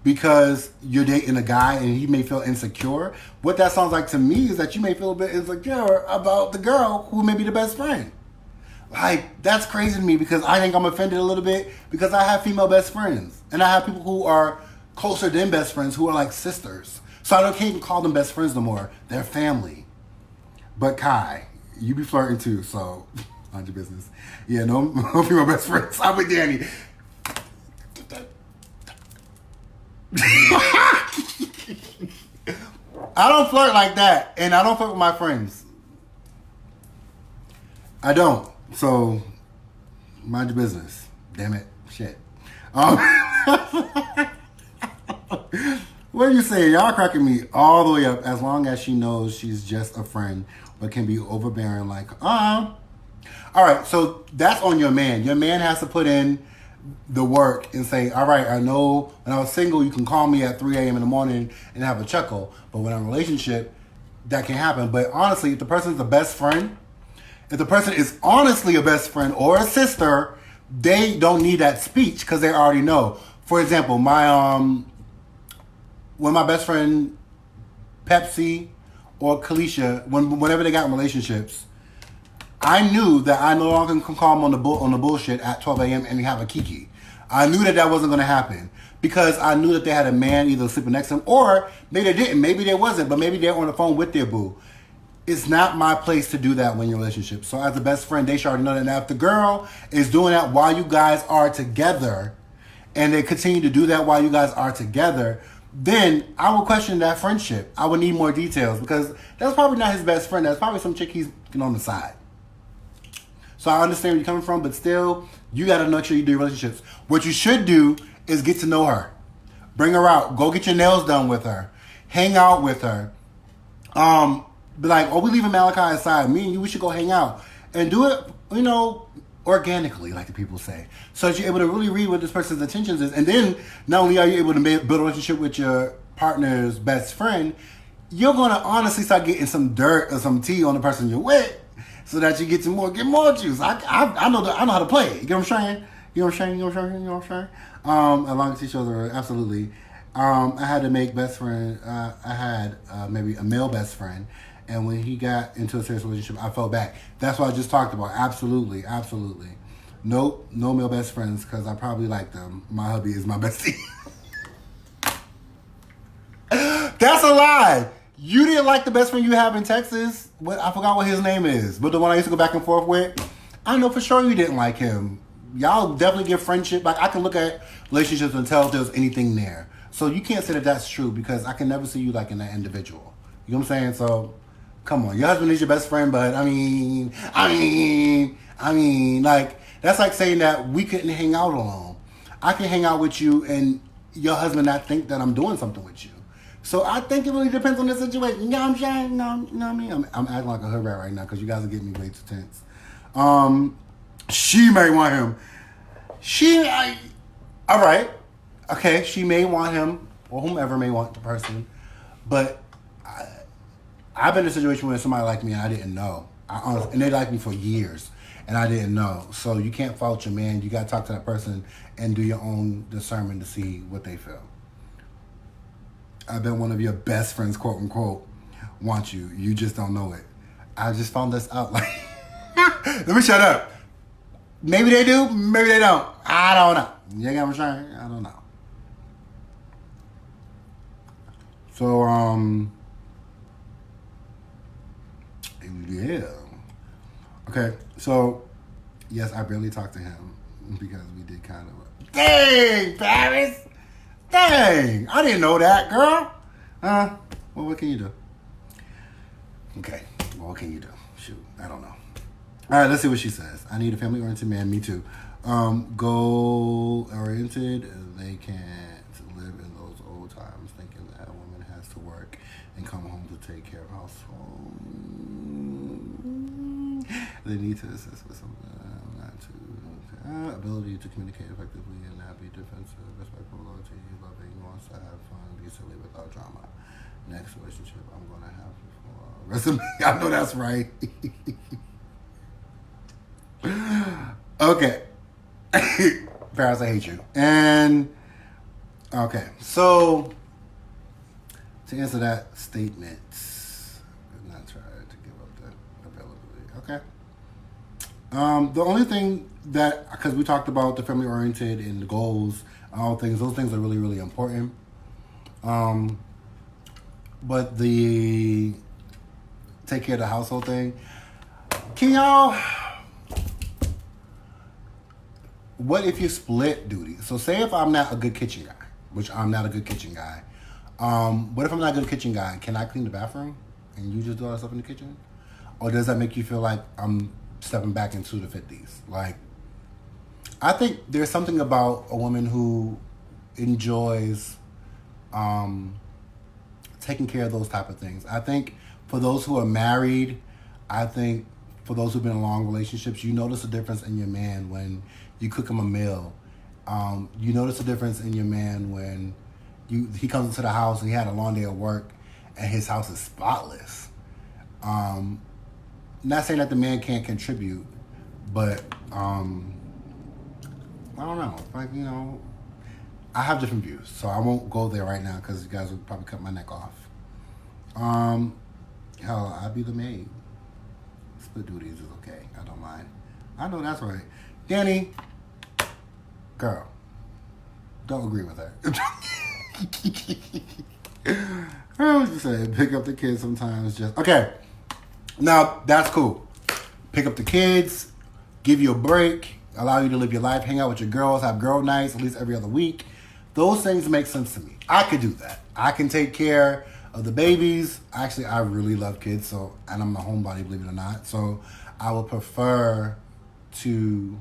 because you're dating a guy and he may feel insecure? What that sounds like to me is that you may feel a bit insecure about the girl who may be the best friend. Like, that's crazy to me because I think I'm offended a little bit because I have female best friends. And I have people who are closer than best friends who are like sisters. So I can't even call them best friends no more. They're family. But Kai, you be flirting too, so... mind your business. Yeah, no female best friends. I'm with Danny. I don't flirt like that, and I don't flirt with my friends. I don't. So, mind your business. Damn it. Shit. What are you saying? Y'all cracking me all the way up. As long as she knows she's just a friend, but can be overbearing like, all right, so that's on your man. Your man has to put in the work and say, all right, I know when I was single, you can call me at 3 a.m. in the morning and have a chuckle. But when I'm in a relationship, that can happen. But honestly, if the person's a best friend, if the person is honestly a best friend or a sister, they don't need that speech because they already know. For example, when my best friend Pepsi or Kalisha, whenever they got in relationships, I knew that I no longer can call them on the bullshit at 12 a.m. and have a kiki. I knew that wasn't going to happen because I knew that they had a man either sleeping next to them or maybe they didn't. Maybe they wasn't, but maybe they're on the phone with their boo. It's not my place to do that when you're in a relationship. So as a best friend, they should already know that. Now, if the girl is doing that while you guys are together and they continue to do that while you guys are together, then I would question that friendship. I would need more details because that's probably not his best friend. That's probably some chick he's on the side. So I understand where you're coming from, but still, you got to make sure you do your relationships. What you should do is get to know her. Bring her out. Go get your nails done with her. Hang out with her. Be like, oh, we leaving Malachi aside. Me and you, we should go hang out. And do it, organically, like the people say. So that you're able to really read what this person's intentions is. And then, not only are you able to build a relationship with your partner's best friend, you're going to honestly start getting some dirt or some tea on the person you're with. So that you get more juice. I know how to play it. You know what I'm saying? You know what I'm saying? As long as he shows her, absolutely. I had to make best friend. I had maybe a male best friend, and when he got into a serious relationship, I fell back. That's what I just talked about. Absolutely. Nope, no male best friends because I probably like them. My hubby is my bestie. That's a lie. You didn't like the best friend you have in Texas. I forgot what his name is. But the one I used to go back and forth with. I know for sure you didn't like him. Y'all definitely get friendship. Like, I can look at relationships and tell if there's anything there. So you can't say that that's true because I can never see you like in that individual. You know what I'm saying? So, come on. Your husband is your best friend, but I mean, like, that's like saying that we couldn't hang out alone. I can hang out with you and your husband not think that I'm doing something with you. So I think it really depends on the situation. You know what I'm saying? You know what I mean? I'm acting like a hood rat right now because you guys are getting me way too tense. She may want him. All right. Okay, she may want him, or whomever may want the person. But I've been in a situation where somebody liked me and I didn't know. And they liked me for years, and I didn't know. So you can't fault your man. You got to talk to that person and do your own discernment to see what they feel. I bet one of your best friends, quote unquote, wants you. You just don't know it. I just found this out. Like, let me shut up. Maybe they do, maybe they don't. I don't know. You get what I'm saying? I don't know. So, yeah. Okay, so, yes, I barely talked to him because we did kind of... Dang, Paris! Dang! I didn't know that, girl! Well, what can you do? Okay, well, what can you do? Shoot, I don't know. All right, let's see what she says. I need a family-oriented man. Me too. Goal-oriented. They can't live in those old times thinking that a woman has to work and come home to take care of household. They need to assist with something, not to ability to communicate effectively and not be defensive, respectful, loyalty, loving, wants to have fun, be silly without drama. Next relationship I'm gonna have for resume. I know that's right. Okay. Paris, I hate you. And okay, so to answer that statement, I'm not trying to give up the availability. Okay. The only thing that, because we talked about the family oriented and the goals, all things, those things are really, really important. But the take care of the household thing, can y'all, what if you split duties? So say if I'm not a good kitchen guy, which I'm not a good kitchen guy. What if I'm not a good kitchen guy? Can I clean the bathroom and you just do all that stuff in the kitchen? Or does that make you feel like I'm stepping back into the 50s? Like, I think there's something about a woman who enjoys taking care of those type of things. I think for those who are married, I think for those who've been in long relationships, you notice a difference in your man when you cook him a meal. You notice a difference in your man when he comes into the house and he had a long day of work and his house is spotless. Not saying that the man can't contribute, but I don't know. Like, you know, I have different views, so I won't go there right now because you guys will probably cut my neck off. Hell, I'll be the maid. Split duties is okay. I don't mind. I know that's right. Danny, girl, don't agree with her. I was just saying, pick up the kids sometimes. Just okay. Now that's cool. Pick up the kids, give you a break, allow you to live your life, hang out with your girls, have girl nights at least every other week. Those things make sense to me. I could do that. I can take care of the babies. Actually, I really love kids, and I'm a homebody, believe it or not. So I would prefer to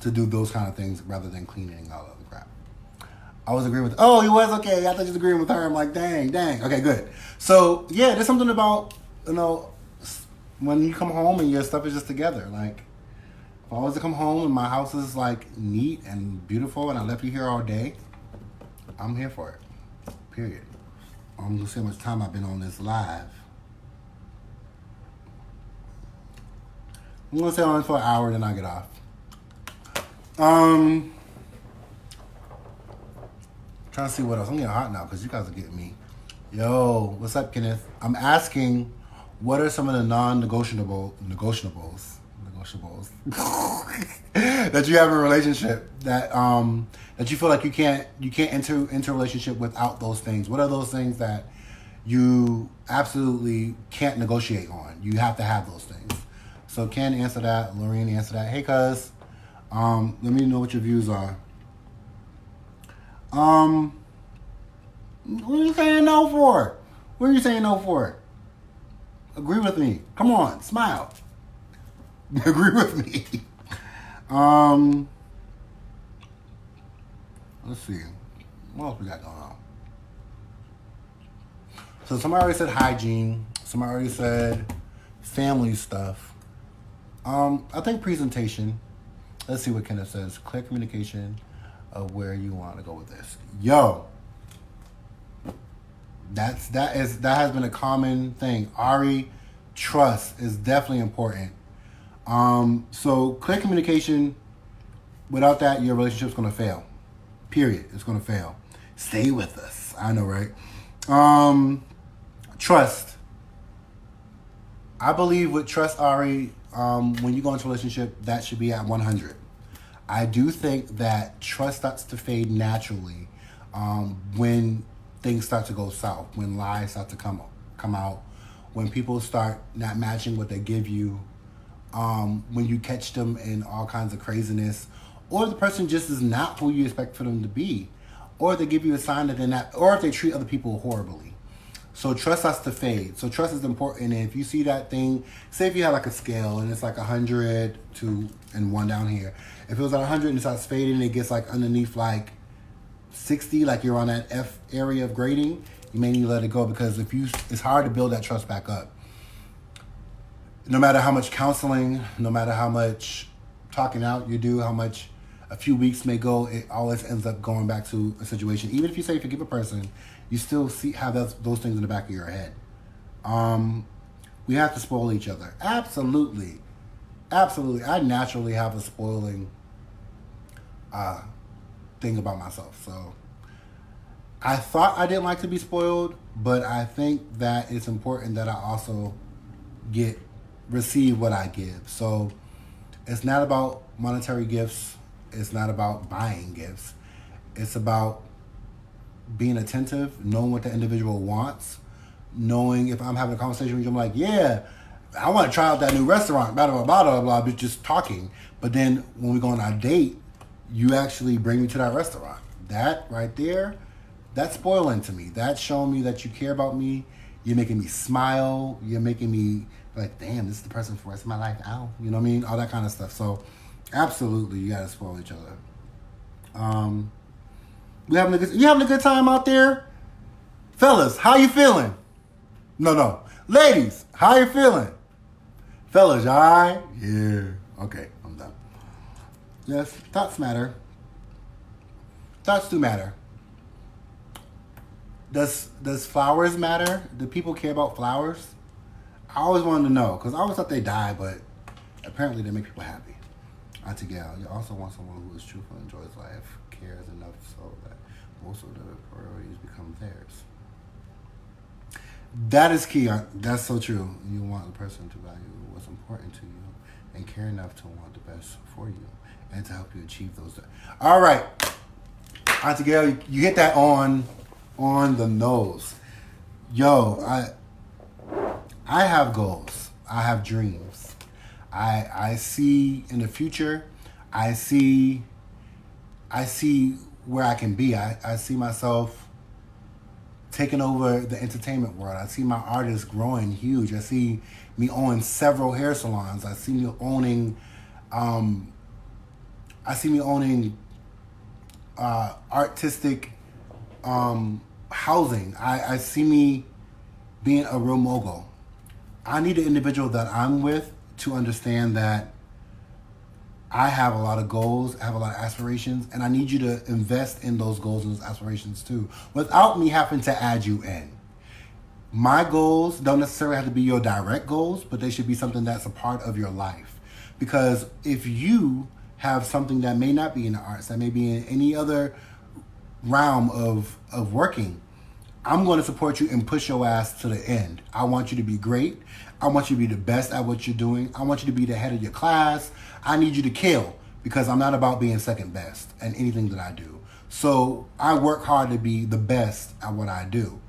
do those kind of things rather than cleaning all of the crap. I was agreeing with, oh, he was okay. I thought you was agreeing with her. I'm like, dang. Okay, good. So yeah, there's something about, you know, when you come home and your stuff is just together. Like, if I was to come home and my house is like neat and beautiful and I left you here all day, I'm here for it. Period. I'm gonna see how much time I've been on this live. I'm gonna stay on for an hour, then I get off. Trying to see what else. I'm getting hot now because you guys are getting me. Yo, what's up, Kenneth? I'm asking, what are some of the non-negotiables that you have in a relationship that you feel like you can't enter into a relationship without those things? What are those things that you absolutely can't negotiate on? You have to have those things. So Ken, answer that. Lorraine, answer that. Hey, cuz. Let me know what your views are. What are you saying no for? What are you saying no for? Agree with me. Come on, smile. Agree with me. Let's see. What else we got going on? So somebody already said hygiene. Somebody already said family stuff. I think presentation. Let's see what Kenneth says. Clear communication of where you want to go with this. Yo. That has been a common thing. Ari, trust is definitely important. So clear communication, without that, your relationship's gonna fail. Period. It's gonna fail. Stay with us. I know, right? Trust. I believe with trust, Ari, when you go into a relationship, that should be at 100. I do think that trust starts to fade naturally when things start to go south, when lies start to come out, when people start not matching what they give you, when you catch them in all kinds of craziness, or the person just is not who you expect for them to be, or they give you a sign that they're not, or if they treat other people horribly. So trust has to fade. So trust is important. And if you see that thing, say if you have like a scale and it's like 100 and 1 down here. If it was at 100 and it starts fading, it gets like underneath like 60, like you're on that F area of grading, you may need to let it go, because it's hard to build that trust back up. No matter how much counseling, no matter how much talking out you do, how much a few weeks may go, it always ends up going back to a situation. Even if you say forgive a person, you still have those things in the back of your head. We have to spoil each other. Absolutely. Absolutely. I naturally have a spoiling thing about myself. So I thought I didn't like to be spoiled, but I think that it's important that I also receive what I give. So it's not about monetary gifts. It's not about buying gifts. It's about being attentive, knowing what the individual wants, knowing if I'm having a conversation with you, I'm like, yeah, I want to try out that new restaurant, blah, blah, blah, blah, blah, but just talking. But then when we go on our date, you actually bring me to that restaurant. That right there, that's spoiling to me. That's showing me that you care about me. You're making me smile. You're making me like, damn, this is the person for the rest of my life. Ow. You know what I mean? All that kind of stuff. So absolutely, you got to spoil each other. You having a good time out there? Fellas, how you feeling? No. Ladies, how you feeling? Fellas, all right? Yeah. Okay, I'm done. Yes, thoughts matter. Thoughts do matter. Does flowers matter? Do people care about flowers? I always wanted to know, because I always thought they die, but apparently they make people happy. Auntie Gal, you also want someone who is truthful, enjoys life, cares enough so that most of the priorities become theirs. That is key. That's so true. You want the person to value what's important to you and care enough to want the best for you and to help you achieve those. All right. Auntie Gail, you hit that on the nose. Yo, I have goals. I have dreams. I see in the future. I see where I can be. I see myself taking over the entertainment world. I see my artists growing huge. I see me owning several hair salons. I see me owning artistic housing. I see me being a real mogul. I need the individual that I'm with to understand that I have a lot of goals, I have a lot of aspirations, and I need you to invest in those goals and those aspirations too, without me having to add you in. My goals don't necessarily have to be your direct goals, but they should be something that's a part of your life. Because if you have something that may not be in the arts, that may be in any other realm of working, I'm going to support you and push your ass to the end. I want you to be great. I want you to be the best at what you're doing. I want you to be the head of your class. I need you to kill, because I'm not about being second best at anything that I do. So I work hard to be the best at what I do.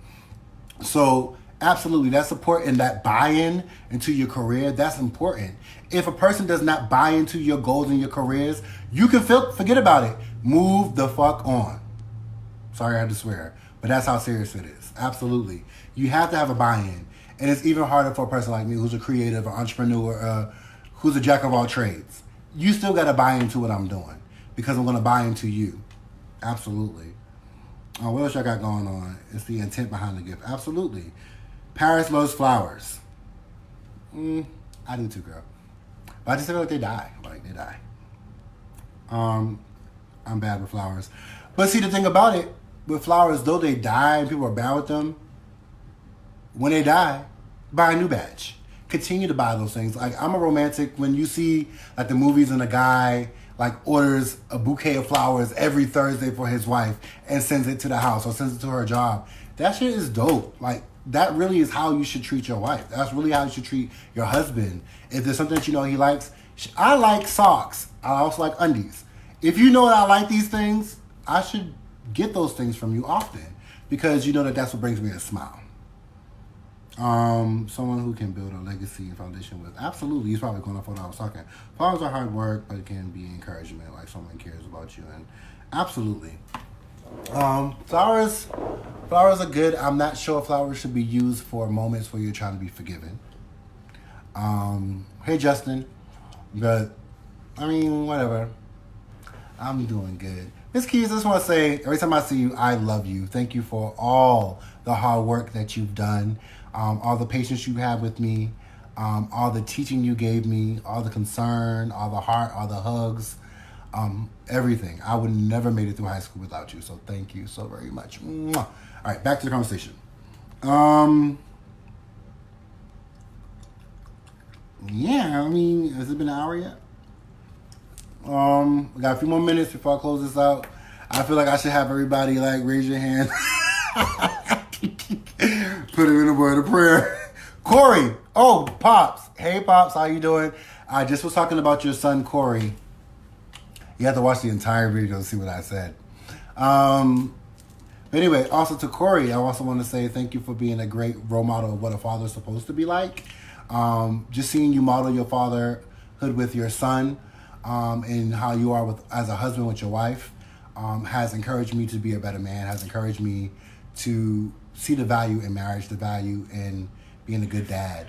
So Absolutely. That support and that buy-in into your career, that's important. If a person does not buy into your goals and your careers, you can forget about it. Move the fuck on. Sorry I had to swear, but that's how serious it is. Absolutely. You have to have a buy-in. And it's even harder for a person like me who's a creative, an entrepreneur, who's a jack of all trades. You still got to buy into what I'm doing because I'm going to buy into you. Absolutely. What else I got going on? It's the intent behind the gift. Absolutely. Paris loves flowers. I do too, girl. But I just feel like they die. They die. I'm bad with flowers. But see, the thing about it, with flowers, though they die and people are bad with them, when they die, buy a new batch. Continue to buy those things. Like, I'm a romantic. When you see, like, the movies and a guy, like, orders a bouquet of flowers every Thursday for his wife and sends it to the house or sends it to her job, that shit is dope. Like, that really is how you should treat your wife. That's really how you should treat your husband. If there's something that you know he likes, I like socks. I also like undies. If you know that I like these things, I should get those things from you often because you know that that's what brings me a smile. Someone who can build a legacy and foundation with. Absolutely. He's probably going off what I was talking. Flowers are hard work, but it can be encouragement, like someone cares about you. And absolutely. Flowers are good. I'm not sure flowers should be used for moments where you're trying to be forgiven. Hey, Justin. But, I mean, whatever. I'm doing good. Miss Keys, I just want to say, every time I see you, I love you. Thank you for all the hard work that you've done, all the patience you have with me, all the teaching you gave me, all the concern, all the heart, all the hugs, everything. I would never made it through high school without you, so thank you so very much. Mwah. All right, back to the conversation. Yeah, I mean, has it been an hour yet? We got a few more minutes before I close this out. I feel like I should have everybody like raise your hand. Put it in a word of prayer. Corey. Oh, Pops. Hey, Pops. How you doing? I just was talking about your son, Corey. You have to watch the entire video to see what I said. But anyway, also to Corey, I also want to say thank you for being a great role model of what a father is supposed to be like. Just seeing you model your fatherhood with your son, and how you are as a husband with your wife, has encouraged me to be a better man, has encouraged me to see the value in marriage, the value in being a good dad.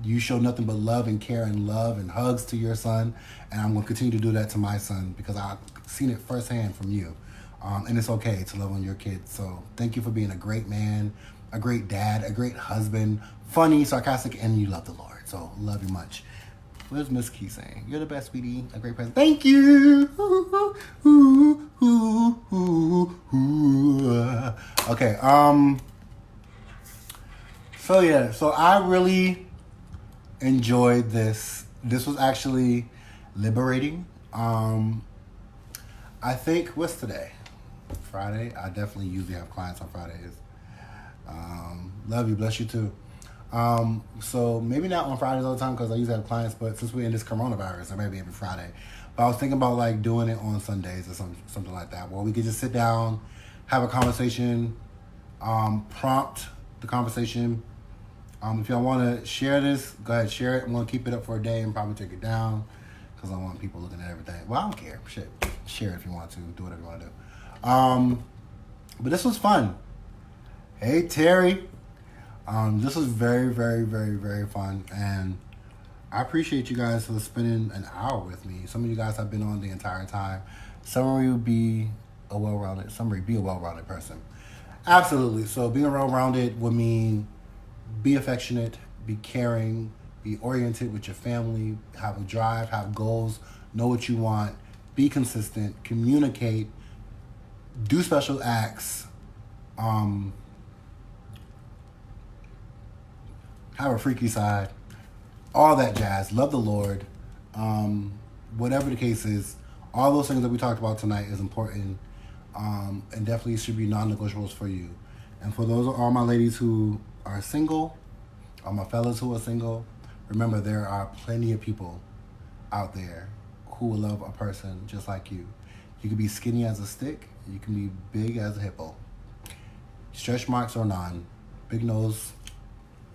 You show nothing but love and care and love and hugs to your son, and I'm going to continue to do that to my son because I've seen it firsthand from you. And it's okay to love on your kids. So thank you for being a great man, a great dad, a great husband, funny, sarcastic, and you love the Lord. So love you much. What is Miss Key saying? You're the best, sweetie. A great person. Thank you. Okay. So yeah. So I really enjoyed this. This was actually liberating. I think what's today? Friday. I definitely usually have clients on Fridays. Love you. Bless you too. So maybe not on Fridays all the time because I usually have clients, but since we're in this coronavirus, it may be every Friday. But I was thinking about like doing it on Sundays or something like that, where we could just sit down, have a conversation, prompt the conversation. If y'all want to share this, go ahead, share it. I'm going to keep it up for a day and probably take it down because I don't want people looking at everything. Well, I don't care. Shit. Share it if you want to. Do whatever you want to do. But this was fun. Hey, Terry. This was very, very, very, very fun, and I appreciate you guys for spending an hour with me. Some of you guys have been on the entire time. Some of you be a well-rounded person. Absolutely. So being well-rounded would mean be affectionate, be caring, be oriented with your family, have a drive, have goals, know what you want, be consistent, communicate, do special acts, have a freaky side, all that jazz. Love the Lord. Whatever the case is, all those things that we talked about tonight is important, and definitely should be non-negotiables for you. And for those all my ladies who are single, all my fellas who are single, remember there are plenty of people out there who will love a person just like you. You can be skinny as a stick. You can be big as a hippo. Stretch marks or none. Big nose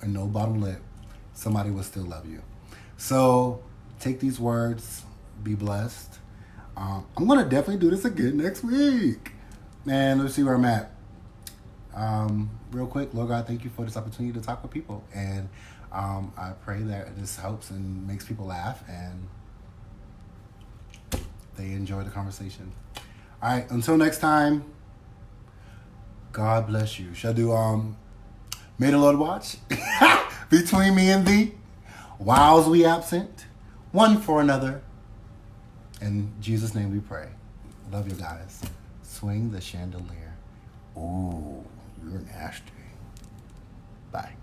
and no bottom lip, somebody will still love you. So take these words, be blessed. I'm going to definitely do this again next week. Man, let's see where I'm at. Real quick, Lord God, thank you for this opportunity to talk with people. And I pray that this helps and makes people laugh and they enjoy the conversation. All right, until next time, God bless you. Shall I do may the Lord watch between me and thee, whiles we absent, one for another. In Jesus' name we pray. Love you guys. Swing the chandelier. Ooh, you're nasty. Bye.